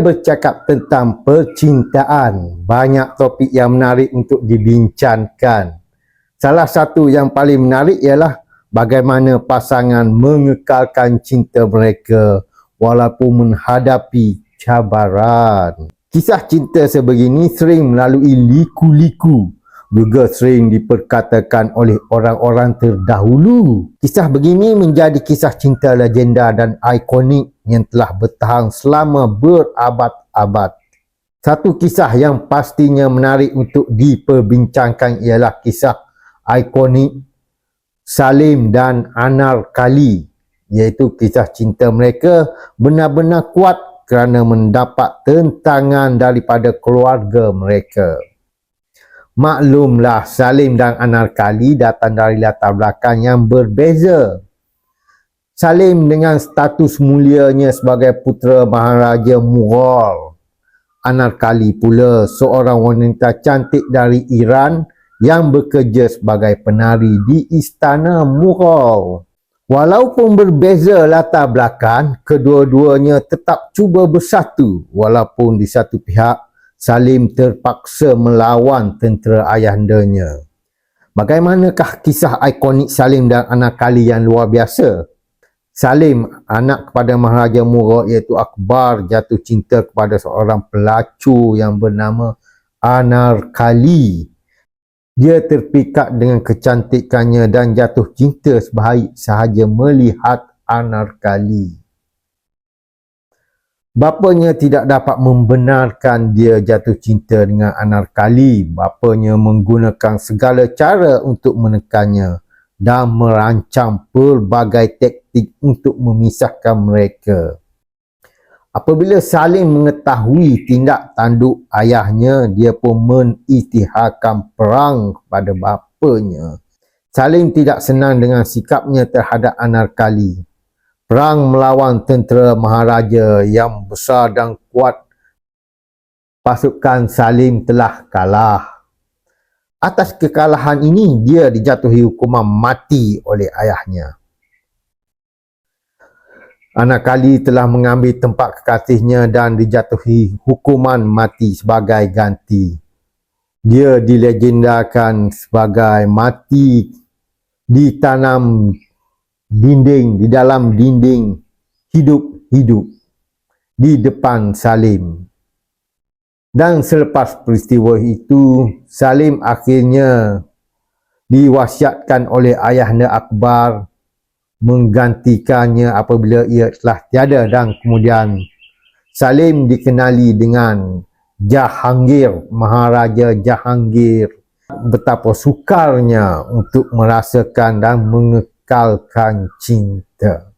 Bercakap tentang percintaan, banyak topik yang menarik untuk dibincangkan. Salah satu yang paling menarik ialah bagaimana pasangan mengekalkan cinta mereka walaupun menghadapi cabaran. Kisah cinta sebegini sering melalui liku-liku, juga sering diperkatakan oleh orang-orang terdahulu. Kisah begini menjadi kisah cinta legenda dan ikonik yang telah bertahan selama berabad-abad. Satu kisah yang pastinya menarik untuk diperbincangkan ialah kisah ikonik Salim dan Anarkali, iaitu kisah cinta mereka benar-benar kuat kerana mendapat tentangan daripada keluarga mereka. Maklumlah, Salim dan Anarkali datang dari latar belakang yang berbeza. Salim dengan status mulianya sebagai putera Maharaja Mughal. Anarkali pula seorang wanita cantik dari Iran yang bekerja sebagai penari di Istana Mughal. Walaupun berbeza latar belakang, kedua-duanya tetap cuba bersatu walaupun di satu pihak Salim terpaksa melawan tentera ayahandanya. Bagaimanakah kisah ikonik Salim dan Anarkali yang luar biasa? Salim, anak kepada Maharaja Mughal iaitu Akbar, jatuh cinta kepada seorang pelacur yang bernama Anarkali. Dia terpikat dengan kecantikannya dan jatuh cinta sebaik sahaja melihat Anarkali. Bapanya tidak dapat membenarkan dia jatuh cinta dengan Anarkali. Bapanya menggunakan segala cara untuk menekannya dan merancang pelbagai taktik untuk memisahkan mereka. Apabila Salim mengetahui tindak tanduk ayahnya, dia pun mengisytiharkan perang kepada bapanya. Salim tidak senang dengan sikapnya terhadap Anarkali. Perang melawan tentera Maharaja yang besar dan kuat, pasukan Salim telah kalah. Atas kekalahan ini, dia dijatuhi hukuman mati oleh ayahnya. Anarkali telah mengambil tempat kekasihnya dan dijatuhi hukuman mati sebagai ganti. Dia dilegendakan sebagai mati ditanam di dalam dinding hidup-hidup di depan Salim. Dan selepas peristiwa itu, Salim akhirnya diwasiatkan oleh ayahanda Akbar menggantikannya apabila ia telah tiada, dan kemudian Salim dikenali dengan Jahangir, Maharaja Jahangir. Betapa sukarnya untuk merasakan dan mengekalkan cinta.